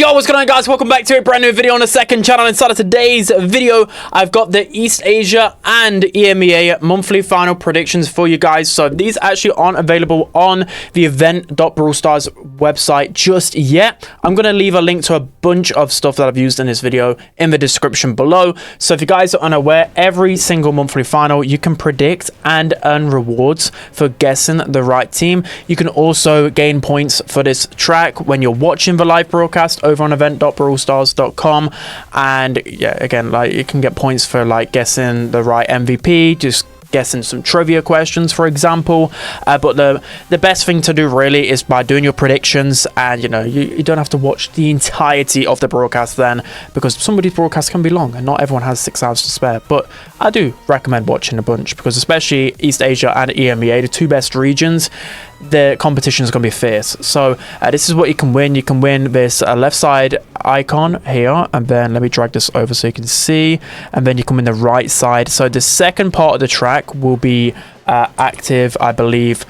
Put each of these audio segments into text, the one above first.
Yo, what's going on, guys? Welcome back to a brand new video on the second channel. Inside of today's video, I've got the East Asia and EMEA monthly final predictions for you guys. So these actually aren't available on the event.brawlstars website just yet. I'm going to leave a link to a bunch of stuff that I've used in this video in the description below. So if you guys are unaware, every single monthly final you can predict and earn rewards for guessing the right team. You can also gain points for this track when you're watching the live broadcast over on event.brawlstars.com. And yeah, again, like, you can get points for like guessing the right MVP, just guessing some trivia questions, for example. But the best thing to do really is by doing your predictions, and you don't have to watch the entirety of the broadcast then, because some of these broadcasts can be long and not everyone has 6 hours to spare. But I do recommend watching a bunch, because especially East Asia and EMEA, the two best regions, the competition is going to be fierce. So this is what you can win. You can win this left side icon here, and then let me drag this over so you can see, and then you can win the right side. So the second part of the track will be active, I believe,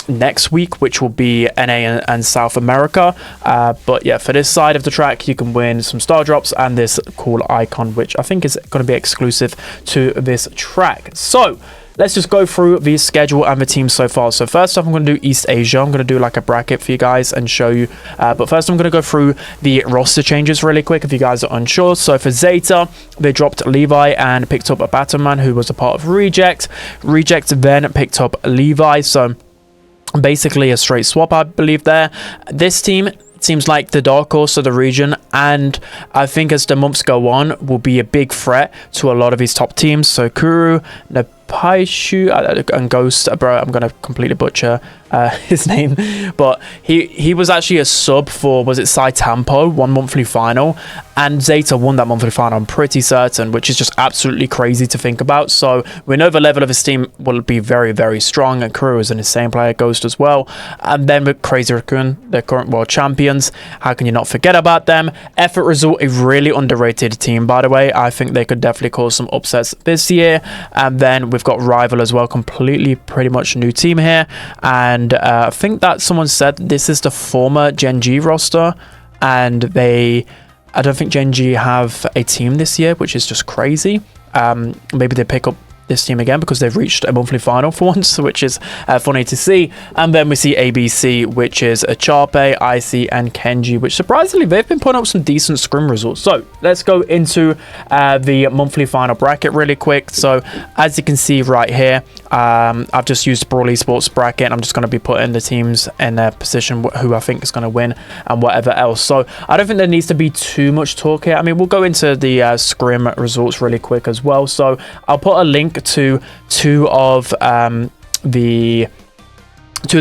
next week, which will be NA and South America. But yeah, for this side of the track, you can win some star drops and this cool icon, which I think is going to be exclusive to this track. So let's just go through the schedule and the teams so far. So first off, I'm going to do East Asia. I'm going to do like a bracket for you guys and show you. But first, I'm going to go through the roster changes really quick if you guys are unsure. So for Zeta, they dropped Levi and picked up a Batman who was a part of Reject. Reject then picked up Levi. So basically a straight swap, I believe there. This team seems like the dark horse of the region, and I think as the months go on will be a big threat to a lot of these top teams. So Kuru, Paishu and Ghost, bro, I'm gonna completely butcher his name, but he was actually a sub for, was it Saitampo, one monthly final, and Zeta won that monthly final, I'm pretty certain, which is just absolutely crazy to think about. So we know the level of his team will be very, very strong, and Kuru is an insane player, Ghost as well. And then with Crazy Raccoon, their current world champions, how can you not forget about them? Effort Result, a really underrated team, by the way. I think they could definitely cause some upsets this year. And then we've got Rival as well, completely pretty much new team here. And I think that someone said this is the former Gen G roster, and I don't think Gen G have a team this year, which is just crazy. Maybe they pick up this team again because they've reached a monthly final for once, which is funny to see. And then we see ABC, which is Achape, Icy, and Kenji, which surprisingly they've been putting up some decent scrim results. So let's go into the monthly final bracket really quick. So as you can see right here, I've just used Brawl Esports bracket. I'm just going to be putting the teams in their position who I think is going to win and whatever else. So I don't think there needs to be too much talk here. I mean, we'll go into the scrim results really quick as well. So I'll put a link to two of the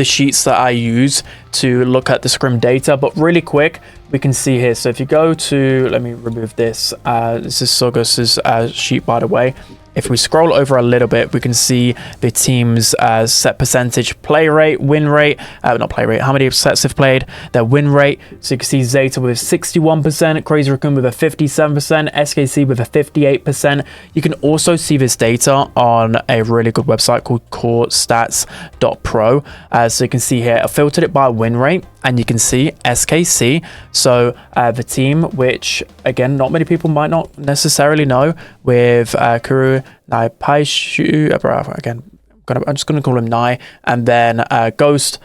sheets that I use to look at the scrim data, but really quick we can see here. So if you go to, let me remove this, this is Sogus's sheet, by the way. If we scroll over a little bit, we can see the team's set percentage, play rate, win rate, not play rate, how many sets they've played, their win rate. So you can see Zeta with 61%, Crazy Raccoon with a 57%, SKC with a 58%. You can also see this data on a really good website called corestats.pro. So you can see here, I filtered it by win rate, and you can see SKC. So the team, which again, not many people might not necessarily know, with Kuru, Nai Paishu, again, I'm just going to call him Nai, and then Ghost,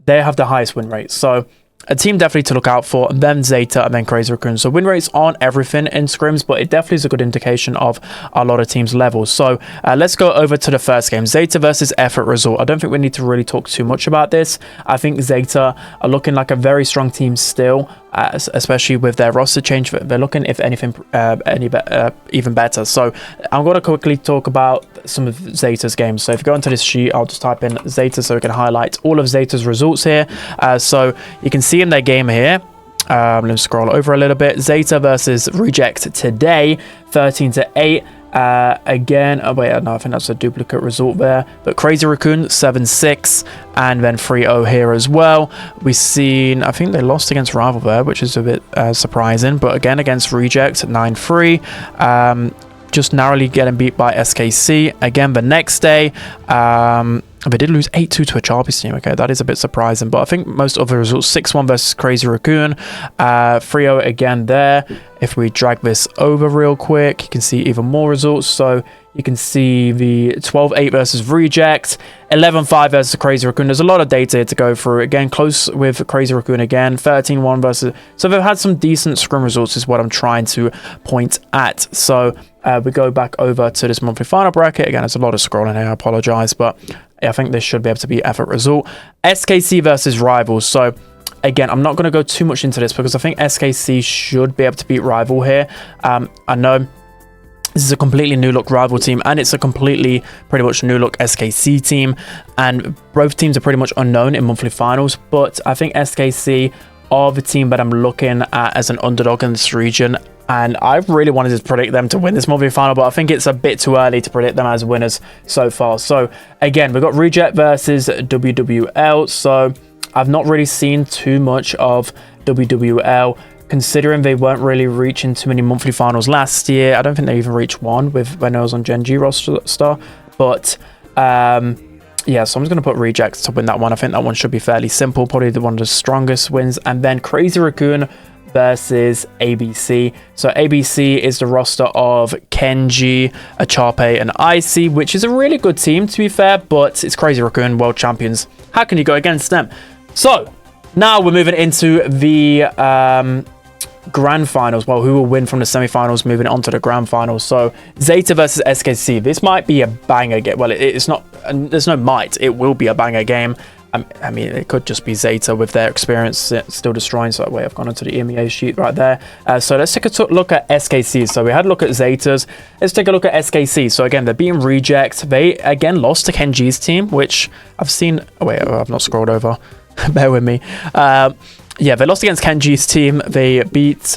they have the highest win rate. So a team definitely to look out for, and then Zeta, and then Crazy Raccoon. So win rates aren't everything in scrims, but it definitely is a good indication of a lot of teams' levels. So let's go over to the first game, Zeta versus Effort Result. I don't think we need to really talk too much about this. I think Zeta are looking like a very strong team still, especially with their roster change. They're looking, if anything, even better. So I'm going to quickly talk about some of Zeta's games. So if you go into this sheet, I'll just type in Zeta so we can highlight all of Zeta's results here. So you can see in their game here, let me scroll over a little bit. Zeta versus Reject today, 13-8. Again, oh wait, no, I think that's a duplicate result there, but Crazy Raccoon 7-6, and then 3-0 here as well. We've seen, I think they lost against Rival there, which is a bit surprising, but again against Reject 9-3, just narrowly getting beat by SKC. Again the next day, They did lose 8-2 to a Charpy's team. Okay, that is a bit surprising. But I think most other results, 6-1 versus Crazy Raccoon. 3-0 again there. If we drag this over real quick, you can see even more results. So you can see the 12-8 versus Reject, 11-5 versus Crazy Raccoon. There's a lot of data here to go through. Again, close with Crazy Raccoon again, 13-1 versus... So they've had some decent scrim results is what I'm trying to point at. So we go back over to this monthly final bracket. Again, there's a lot of scrolling here. I apologize, but I think this should be able to be effort result. SKC versus Rivals. So again, I'm not going to go too much into this because I think SKC should be able to beat Rival here. I know this is a completely new look Rival team, and it's a completely pretty much new look SKC team, and both teams are pretty much unknown in monthly finals, but I think SKC are the team that I'm looking at as an underdog in this region, and I really wanted to predict them to win this monthly final, but I think it's a bit too early to predict them as winners so far. So again, we've got Reject versus WWL. So I've not really seen too much of WWL, considering they weren't really reaching too many monthly finals last year. I don't think they even reached one when I was on Gen G roster. But yeah, so I'm just going to put Rejects to win that one. I think that one should be fairly simple, probably one of the strongest wins. And then Crazy Raccoon versus ABC. So ABC is the roster of Kenji, Achape, and Icy, which is a really good team to be fair, but it's Crazy Raccoon, world champions. How can you go against them? So now we're moving into the grand finals. Well, who will win from the semi-finals, moving on to the grand finals. So Zeta versus SKC. This might be a banger game. Well, it's not, there's no might, it will be a banger game. I mean, it could just be Zeta with their experience still destroying. So that way I've gone onto the EMEA sheet right there. So let's take a look at SKC. So we had a look at Zetas. Let's take a look at SKC. So again, they're beating Reject. They again lost to Kenji's team, which I've seen. Oh wait, I've not scrolled over. Bear with me. Yeah, they lost against Kenji's team. They beat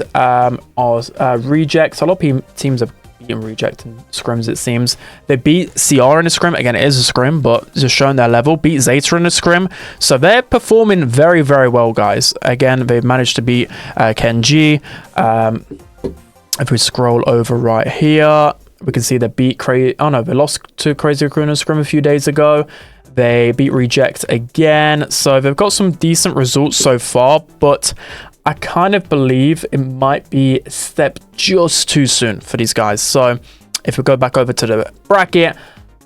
Reject. So a lot of teams have beaten Reject in scrims, it seems. They beat CR in a scrim. Again, it is a scrim, but just showing their level. Beat Zeta in a scrim. So they're performing very, very well, guys. Again, they've managed to beat Kenji. If we scroll over right here, we can see they beat Crazy... Oh, no, they lost to Crazy Raccoon in a scrim a few days ago. They beat Reject again. So they've got some decent results so far, but I kind of believe it might be a step just too soon for these guys. So if we go back over to the bracket,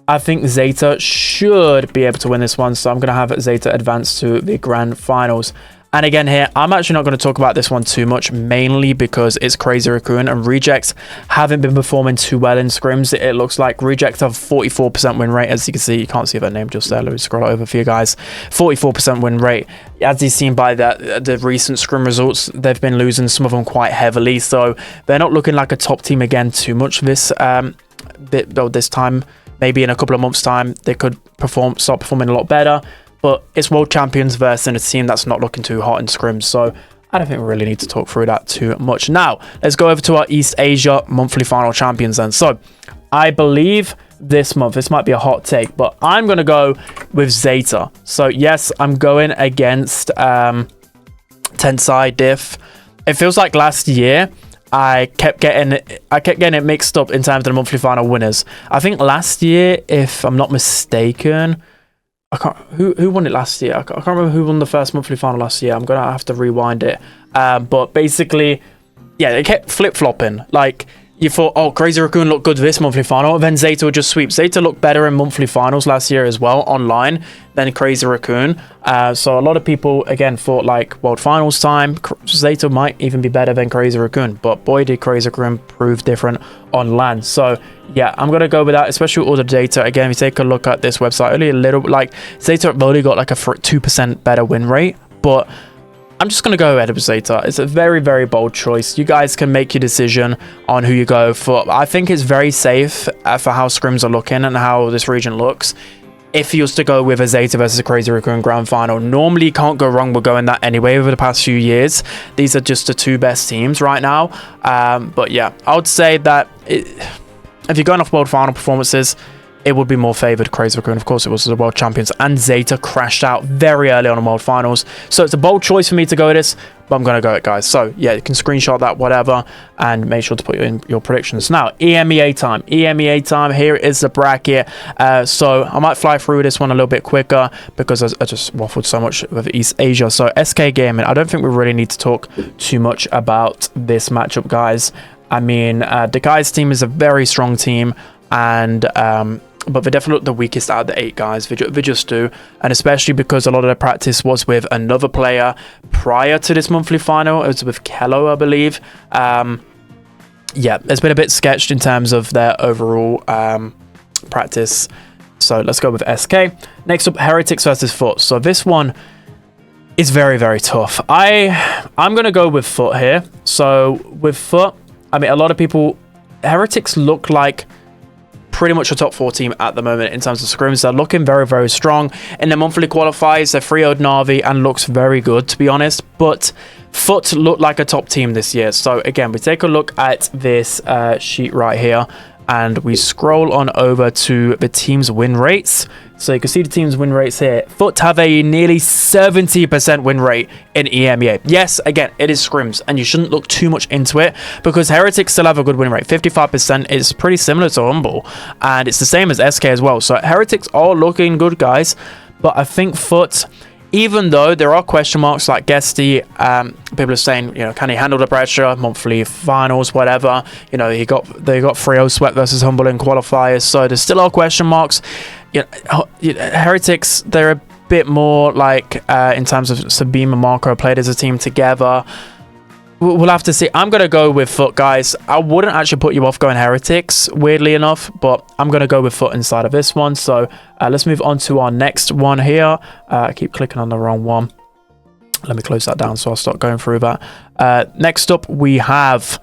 I think Zeta should be able to win this one. So I'm going to have Zeta advance to the grand finals. And again here, I'm actually not going to talk about this one too much, mainly because it's Crazy Raccoon and Rejects haven't been performing too well in scrims. It looks like Rejects have 44% win rate. As you can see, you can't see their name just there. Let me scroll over for you guys. 44% win rate. As you've seen by the recent scrim results, they've been losing some of them quite heavily. So they're not looking like a top team again too much this time. Maybe in a couple of months' time, they could start performing a lot better. But it's world champions versus a team that's not looking too hot in scrims. So I don't think we really need to talk through that too much. Now, let's go over to our East Asia monthly final champions then. So I believe this month, this might be a hot take, but I'm going to go with Zeta. So yes, I'm going against Tensai Diff. It feels like last year I kept getting it mixed up in terms of the monthly final winners. I think last year, if I'm not mistaken, who won it last year? I can't remember who won the first monthly final last year. I'm gonna have to rewind it. But basically, yeah, they kept flip-flopping. Like, you thought, oh, Crazy Raccoon looked good this monthly final, then Zeta would just sweep. Zeta looked better in monthly finals last year as well, online, than Crazy Raccoon. So a lot of people, again, thought, like, world finals time, Zeta might even be better than Crazy Raccoon. But boy, did Crazy Raccoon prove different on land. So, yeah, I'm going to go with that, especially with all the data. Again, if you take a look at this website, only a little, like, Zeta have only got, like, a 2% better win rate, but I'm just going to go ahead with Zeta. It's a very, very bold choice. You guys can make your decision on who you go for. I think it's very safe for how scrims are looking and how this region looks. If you was to go with a Zeta versus a Crazy Raccoon grand final, normally you can't go wrong with going that anyway over the past few years. These are just the two best teams right now. But yeah, I would say that if you're going off world final performances, it would be more favored Crazy Raccoon. Of course, it was the world champions, and Zeta crashed out very early on in world finals. So it's a bold choice for me to go with this, but I'm going to go it, guys. So yeah, you can screenshot that, whatever, and make sure to put in your predictions. Now, EMEA time. EMEA time. Here is the bracket. So I might fly through this one a little bit quicker because I just waffled so much with East Asia. So SK Gaming, I don't think we really need to talk too much about this matchup, guys. I mean, the guys' team is a very strong team, and but they definitely look the weakest out of the 8 guys. They just do, and especially because a lot of their practice was with another player prior to this monthly final. It was with Kello, I believe. Yeah, it's been a bit sketched in terms of their overall practice. So let's go with SK. Next up, Heretics versus Foot. So this one is very, very tough. I'm gonna go with Foot here. So with Foot, I mean, a lot of people, Heretics look like pretty much a top 4 team at the moment in terms of scrims. They're looking very, very strong. In the monthly qualifiers, they're 3-0'd Na'Vi and looks very good, to be honest. But Foot look like a top team this year. So again, we take a look at this sheet right here, and we scroll on over to the team's win rates. So you can see the team's win rates here. Foot have a nearly 70% win rate in EMEA. Yes, again, it is scrims, and you shouldn't look too much into it because Heretics still have a good win rate. 55% is pretty similar to Humble, and it's the same as SK as well. So Heretics are looking good, guys, but I think Foot, even though there are question marks like Guesty, people are saying, you know, can he handle the pressure, monthly finals, whatever. You know, they got 3-0 swept versus Humble in qualifiers, so there still are question marks. You know, Heretics, they're a bit more like in terms of Sabine and Marco played as a team together. We'll have to see. I'm going to go with Foot, guys. I wouldn't actually put you off going Heretics, weirdly enough, but I'm going to go with Foot inside of this one. So let's move on to our next one here. I keep clicking on the wrong one. Let me close that down so I'll start going through that. Next up, we have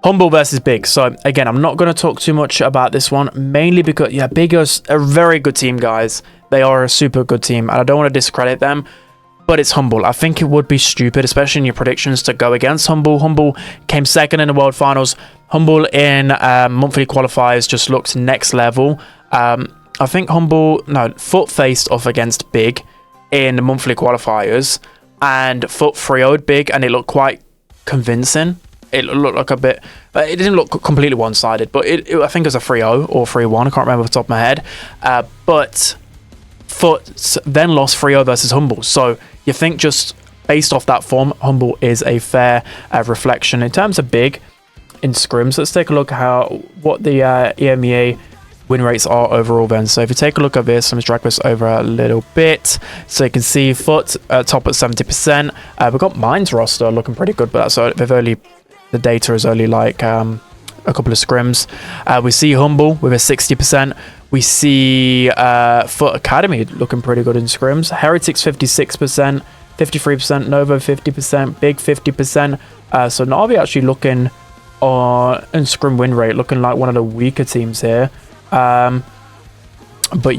Humble versus Big. So again, I'm not going to talk too much about this one, mainly because, yeah, Big is a very good team, guys. They are a super good team, and I don't want to discredit them. But it's Humble. I think it would be stupid, especially in your predictions, to go against Humble. Humble came second in the World Finals. Humble in monthly qualifiers just looked next level. I think Foot faced off against Big in the monthly qualifiers, and Foot 3-0'd Big, and it looked quite convincing. It looked like a bit, it didn't look completely one-sided, but I think it was a 3-0 or 3-1. I can't remember off the top of my head. But Foot then lost 3-0 versus Humble. So you think just based off that form, Humble is a fair reflection. In terms of Big in scrims, let's take a look at what the EMEA win rates are overall then. So if you take a look at this, let me drag this over a little bit. So you can see Foot top at 70%. We've got Mine's roster looking pretty good, but the data is only like a couple of scrims. We see Humble with a 60%. We see Foot Academy looking pretty good in scrims. Heretics 56%, 53%, Nova 50%, Big 50%. So Na'Vi actually looking in scrim win rate, looking like one of the weaker teams here. But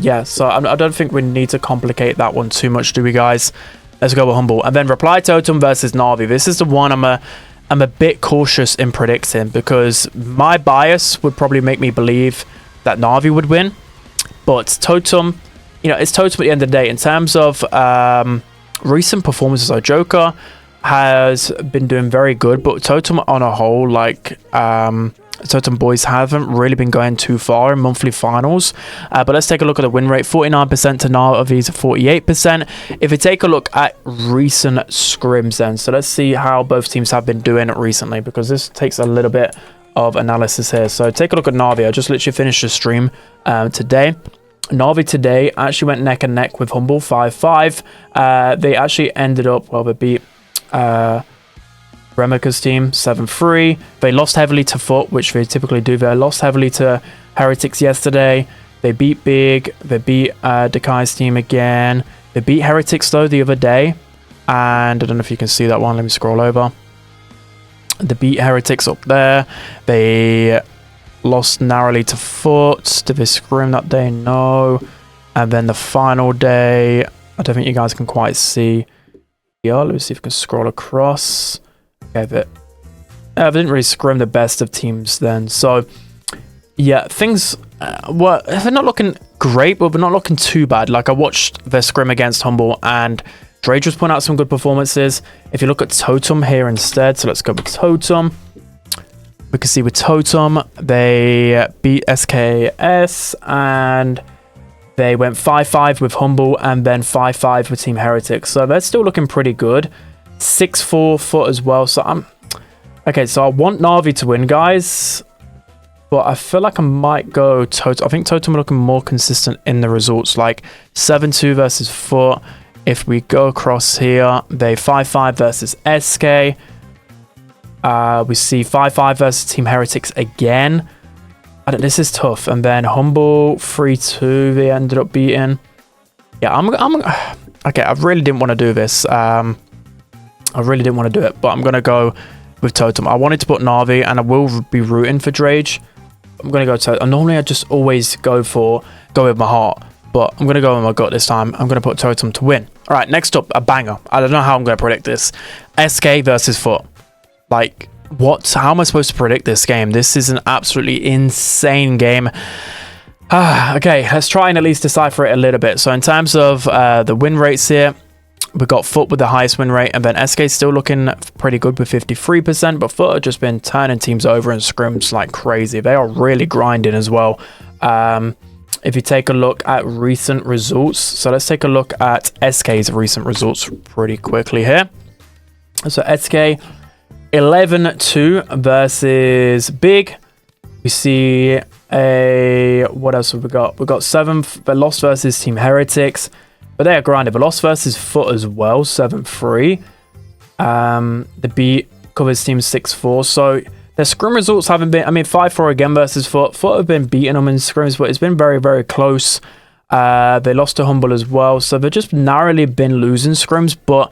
yeah, so I don't think we need to complicate that one too much, do we, guys? Let's go with Humble. And then Reply Totem versus Na'Vi. This is the one I'm a bit cautious in predicting, because my bias would probably make me believe that Na'Vi would win. But Totem, you know, it's Totem at the end of the day. In terms of recent performances, Joker has been doing very good, but Totem on a whole, like Totem boys haven't really been going too far in monthly finals. But let's take a look at the win rate. 49% to Na'Vi's 48%. If we take a look at recent scrims then, so let's see how both teams have been doing recently, because this takes a little bit of analysis here. So take a look at Na'Vi. I just literally finished the stream today. Na'Vi today actually went neck and neck with Humble 5-5. They actually ended up, well, they beat Remika's team 7-3. They lost heavily to Foot, which they typically do. They lost heavily to Heretics yesterday. They beat Big. They beat Dekai's team again. They beat Heretics though the other day, and I don't know if you can see that one. Let me scroll over. They beat Heretics up there. They lost narrowly to Foot. Did they scrim that day? No. And then the final day, I don't think you guys can quite see. Yeah, let me see if I can scroll across. Okay, but they didn't really scrim the best of teams then. So yeah, things were they're not looking great, but they're not looking too bad. Like, I watched their scrim against Humble, and Drage was putting out some good performances. If you look at Totem here instead, so let's go with Totem. We can see with Totem, they beat SKS, and they went 5-5 with Humble, and then 5-5 with Team Heretics. So they're still looking pretty good. 6-4 foot as well. So I'm... Okay, so I want Na'Vi to win, guys. But I feel like I might go Totem. I think Totem are looking more consistent in the results. Like 7-2 versus Foot. If we go across here, they 5-5 versus SK. We see 5-5 versus Team Heretics again. This is tough. And then Humble 3-2 they ended up beating. Yeah, okay, I really didn't want to do this. I really didn't want to do it, but I'm going to go with Totem. I wanted to put Na'Vi, and I will be rooting for Drage. I'm going to go Totem. Normally, I just always go with my heart, but I'm going to go with my gut this time. I'm going to put Totem to win. All right, next up, a banger. I don't know how I'm going to predict this. SK versus Foot. Like, what? How am I supposed to predict this game? This is an absolutely insane game. Okay, let's try and at least decipher it a little bit. So in terms of the win rates here, we got Foot with the highest win rate, and then SK still looking pretty good with 53%, but Foot have just been turning teams over in scrims like crazy. They are really grinding as well. If you take a look at recent results, so let's take a look at SK's recent results pretty quickly here. So SK 11-2 versus Big. We see what else have we got? We got 7th, they lost versus Team Heretics. But they are grinded. They lost versus Foot as well, 7-3. The beat covers Team 6-4. So their scrim results haven't been... I mean, 5-4 again versus Foot. Foot have been beating them in scrims, but it's been very, very close. They lost to Humble as well. So they've just narrowly been losing scrims. But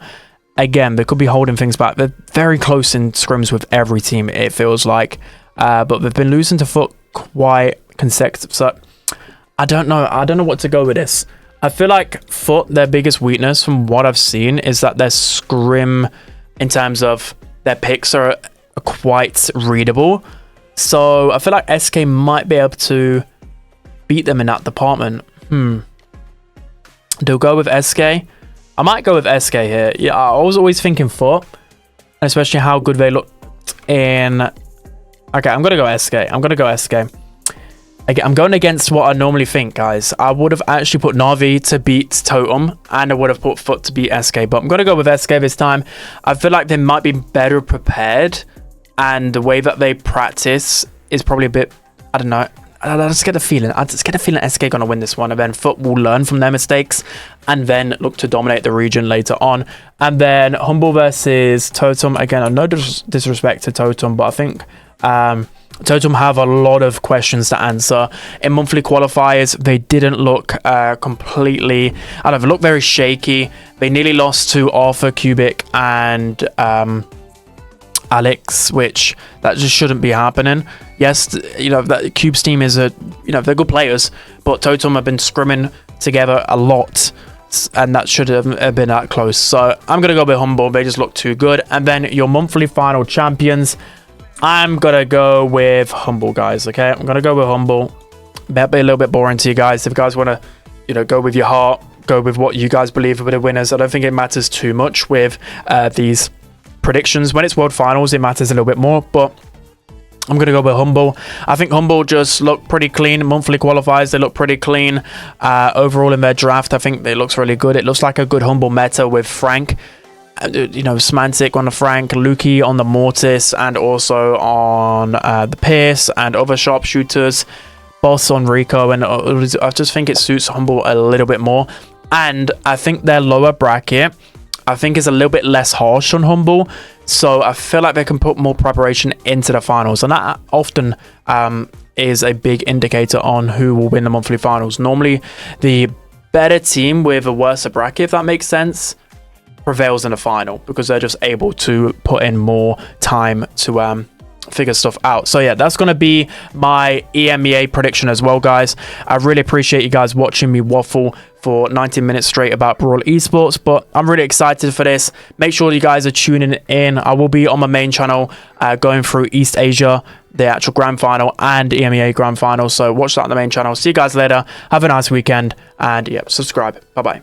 again, they could be holding things back. They're very close in scrims with every team, it feels like. But they've been losing to Foot quite consecutive. So I don't know. I don't know what to go with this. I feel like Foot, their biggest weakness from what I've seen is that their scrim, in terms of their picks, are quite readable. So I feel like SK might be able to beat them in that department. Do go with SK? I might go with SK here. Yeah, I was always thinking Foot, especially how good they looked in... Okay, I'm going to go SK. I'm going to go SK. Again, I'm going against what I normally think, guys. I would have actually put Na'Vi to beat Totem, and I would have put Foot to beat SK, but I'm going to go with SK this time. I feel like they might be better prepared, and the way that they practice is probably a bit... I don't know. I just get a feeling. I just get a feeling SK going to win this one, and then Foot will learn from their mistakes, and then look to dominate the region later on. And then Humble versus Totem. Again, no disrespect to Totem, but I think... Totem have a lot of questions to answer. In monthly qualifiers, they didn't look completely... I don't know, look very shaky. They nearly lost to Arthur, Cubic, and Alex, which that just shouldn't be happening. Yes, you know, that Cube's team is a... You know, they're good players, but Totem have been scrimming together a lot, and that should have been that close. So I'm going to go with Humble. They just look too good. And then your monthly final champions... I'm going to go with Humble, guys, okay? I'm going to go with Humble. That'll be a little bit boring to you guys. If you guys want to, you know, go with your heart, go with what you guys believe are the winners. I don't think it matters too much with these predictions. When it's World Finals, it matters a little bit more, but I'm going to go with Humble. I think Humble just look pretty clean. Monthly qualifiers, they look pretty clean. Overall in their draft, I think it looks really good. It looks like a good Humble meta with Frank. You know, Smantic on the Frank, Lukey on the Mortis, and also on the Pierce and other sharpshooters. Boss on Rico, and I just think it suits Humble a little bit more. And I think their lower bracket, I think, is a little bit less harsh on Humble. So I feel like they can put more preparation into the finals, and that often is a big indicator on who will win the monthly finals. Normally, the better team with a worse bracket, if that makes sense, prevails in the final, because they're just able to put in more time to figure stuff out. So yeah, that's gonna be my EMEA prediction as well, guys. I really appreciate you guys watching me waffle for 19 minutes straight about Brawl Esports, but I'm really excited for this. Make sure you guys are tuning in. I will be on my main channel going through East Asia, the actual grand final, and EMEA grand final, so watch that on the main channel. See you guys later. Have a nice weekend, and yeah, subscribe. Bye bye.